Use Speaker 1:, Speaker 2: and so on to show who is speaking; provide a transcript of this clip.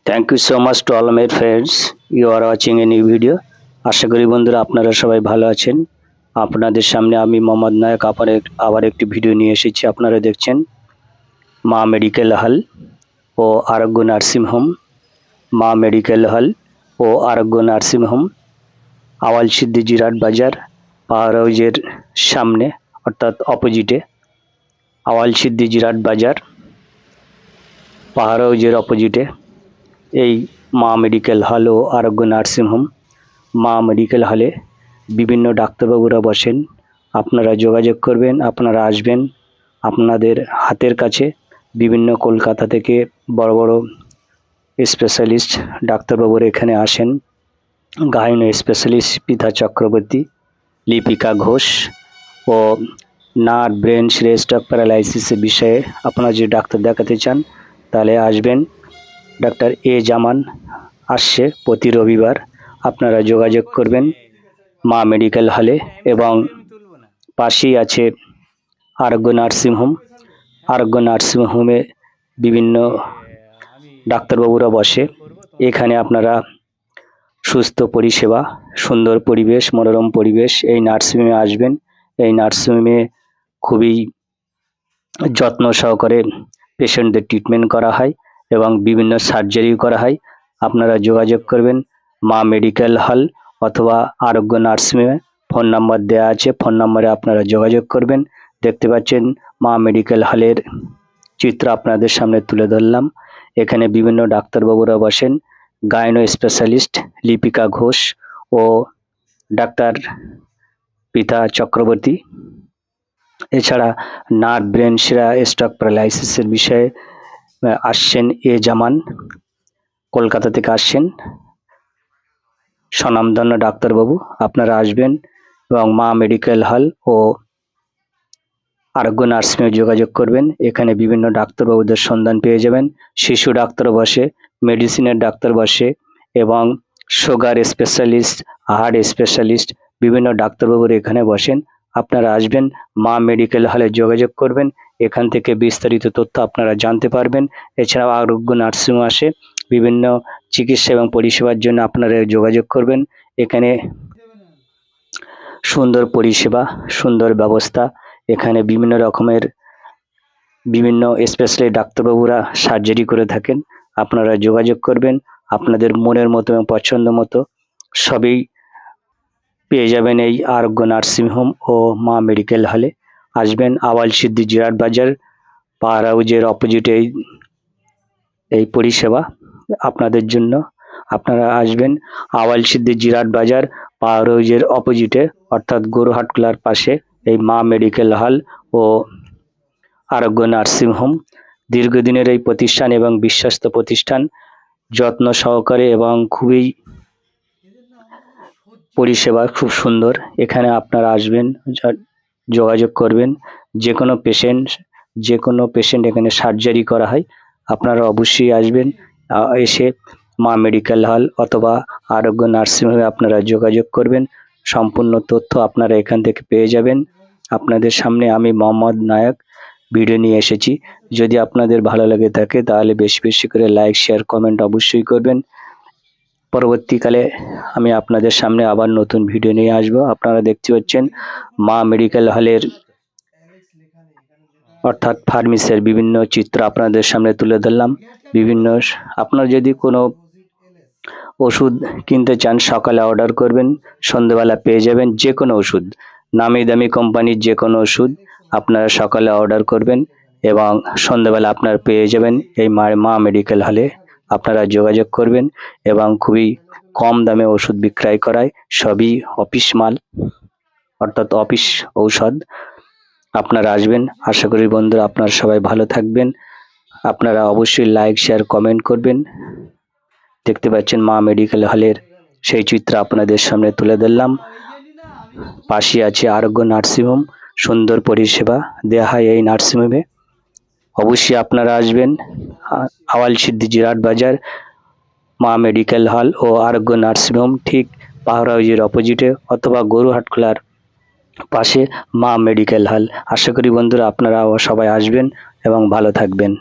Speaker 1: Thank you so much to all my friends, you are watching a new video. আশা করি বন্ধুরা আপনারা সবাই ভালো আছেন। আপনাদের সামনে আমি মোহাম্মদ নায়ক আবার একটি ভিডিও নিয়ে এসেছি। আপনারা দেখছেন মা মেডিকেল হল ও আরোগ্য নার্সিং হোম। মা মেডিকেল হল ও আরোগ্য নার্সিং হোম আওয়ালসিদ্দি জিরাট বাজার, পাওয়ার হাউজের সামনে অর্থাৎ অপোজিটে। আওয়ালসিদ্দি জিরাট বাজার, পাওয়ার হাউজের অপোজিটে এই মা মেডিকেল হল ও আরোগ্য নার্সিং হোম। মা মেডিকেল হলে বিভিন্ন ডাক্তারবাবুরা বসেন। আপনারা যোগাযোগ করবেন, আপনারা আসবেন। আপনাদের হাতের কাছে বিভিন্ন কলকাতা থেকে বড় বড় স্পেশালিস্ট ডাক্তারবাবুরা এখানে আসেন। গাইনো স্পেশালিস্ট পিতা চক্রবর্তী, লিপিকা ঘোষ ও নার্ভ ব্রেন স্ট্রোক প্যারালাইসিসের বিষয়ে আপনারা যদি ডাক্তার দেখাতে চান তাহলে আসবেন। ডাক্তার এ জামান আসছে প্রতি রবিবার। আপনারা যোগাযোগ করবেন মা মেডিকেল হলে, এবং পাশেই আছে আরোগ্য নার্সিং হোম। আরোগ্য নার্সিং হোমে বিভিন্ন ডাক্তারবাবুরা বসে। এখানে আপনারা সুস্থ পরিষেবা, সুন্দর পরিবেশ, মনোরম পরিবেশ, এই নার্সিংহোমে আসবেন। এই নার্সিংহোমে খুবই যত্ন সহকারে পেশেন্টদের ট্রিটমেন্ট করা হয় এবং বিভিন্ন সার্জারিও করা হয়। আপনারা যোগাযোগ করবেন মা মেডিকেল হল অথবা আরোগ্য নার্সিংহোমে। ফোন নাম্বার দেওয়া আছে, ফোন নাম্বারে আপনারা যোগাযোগ করবেন। দেখতে পাচ্ছেন মা মেডিকেল হলের চিত্র আপনাদের সামনে তুলে ধরলাম। এখানে বিভিন্ন ডাক্তারবাবুরা বসেন। গাইনো স্পেশালিস্ট লিপিকা ঘোষ ও ডাক্তার পিতা চক্রবর্তী। এছাড়া নার্ভ ব্রেন স্ট্রোক প্যারালাইসিসের বিষয়ে আসছেন এ জামান, কলকাতা থেকে আসছেন, স্বনামধন্য ডাক্তারবাবু। আপনারা আসবেন এবং মা মেডিকেল হল ও আরোগ্য নার্সিংহোমে যোগাযোগ করবেন। এখানে বিভিন্ন ডাক্তারবাবুদের সন্ধান পেয়ে যাবেন। শিশু ডাক্তার বসে, মেডিসিনের ডাক্তার বসে এবং সুগার স্পেশালিস্ট, হার্ট স্পেশালিস্ট, বিভিন্ন ডাক্তারবাবুরা এখানে বসেন। আপনারা আসবেন, মা মেডিকেল হলে যোগাযোগ করবেন। এখান থেকে বিস্তারিত তথ্য আপনারা জানতে পারবেন। এছাড়াও আরোগ্য নার্সিংহোম আসে বিভিন্ন চিকিৎসা এবং পরিষেবার জন্য। আপনারা যোগাযোগ করবেন। এখানে সুন্দর পরিষেবা, সুন্দর ব্যবস্থা। এখানে বিভিন্ন রকমের বিভিন্ন স্পেশালিস্ট ডাক্তারবাবুরা সার্জারি করে থাকেন। আপনারা যোগাযোগ করবেন। আপনাদের মনের মতো এবং পছন্দ মতো সবই পেয়ে যাবেন এই আরোগ্য নার্সিংহোম ও মা মেডিকেল হলে। আসবেন আওয়ালসিদ্দি জিরাট বাজার, পাওয়ার হাউজের অপোজিটে এই পরিষেবা আপনাদের জন্য। আপনারা আসবেন আওয়ালসিদ্দি জিরাট বাজার, পাওয়ার হাউজের অপোজিটে অর্থাৎ গরুহাটখোলার পাশে এই মা মেডিকেল হল ও আরোগ্য নার্সিং হোম। দীর্ঘদিনের এই প্রতিষ্ঠান এবং বিশ্বস্ত প্রতিষ্ঠান, যত্ন সহকারে এবং খুবই পরিষেবা খুব সুন্দর। এখানে আপনারা আসবেন, যোগাযোগ করবেন। যে কোনো পেশেন্ট এখানে সার্জারি করা হয়। আপনারা অবশ্যই আসবেন। এসে মা মেডিকেল হল অথবা আরোগ্য নার্সিংহোমে আপনারা যোগাযোগ করবেন। সম্পূর্ণ তথ্য আপনারা এখান থেকে পেয়ে যাবেন। আপনাদের সামনে আমি মোহাম্মদ নায়ক ভিডিও নিয়ে এসেছি। যদি আপনাদের ভালো লেগে থাকে তাহলে বেশি বেশি করে লাইক, শেয়ার, কমেন্ট অবশ্যই করবেন। পরবর্তীকালে আমি আপনাদের সামনে আবার নতুন ভিডিও নিয়ে আসব। আপনারা দেখতে পাচ্ছেন মা মেডিকেল হলের অর্থাৎ ফার্মেসির বিভিন্ন চিত্র আপনাদের সামনে তুলে ধরলাম। আপনারা যদি কোনো ওষুধ কিনতে চান সকালে অর্ডার করবেন, সন্ধ্যেবেলা পেয়ে যাবেন। যে কোনো ওষুধ, নামি দামি কোম্পানির যে কোনো ওষুধ আপনারা সকালে অর্ডার করবেন এবং সন্ধ্যেবেলা আপনারা পেয়ে যাবেন এই মা মেডিকেল হলে। আপনারা যোগাযোগ করবেন এবং খুবই কম দামে ওষুধ বিক্রয় করায়। সবই অফিস মাল অর্থাৎ অফিস ঔষধ। আপনারা আসবেন। আশা করি বন্ধুরা আপনারা সবাই ভালো থাকবেন। আপনারা অবশ্যই লাইক, শেয়ার, কমেন্ট করবেন। দেখতে পাচ্ছেন মা মেডিকেল হলের সেই চিত্র আপনাদের সামনে তুলে ধরলাম। পাশে আছে আরোগ্য নার্সিংহোম। সুন্দর পরিষেবা দেওয়া হয় এই নার্সিংহোমে। অবশ্যই আপনারা আসবেন আওয়ালসিদ্দি জিরাট বাজার, মা মেডিকেল হল ও আরোগ্য নার্সিংহোম ঠিক পাওয়ার হাউজের অপোজিটে অথবা গরুহাটখোলার পাশে মা মেডিকেল হল। আশা করি বন্ধুরা আপনারা সবাই আসবেন এবং ভালো থাকবেন।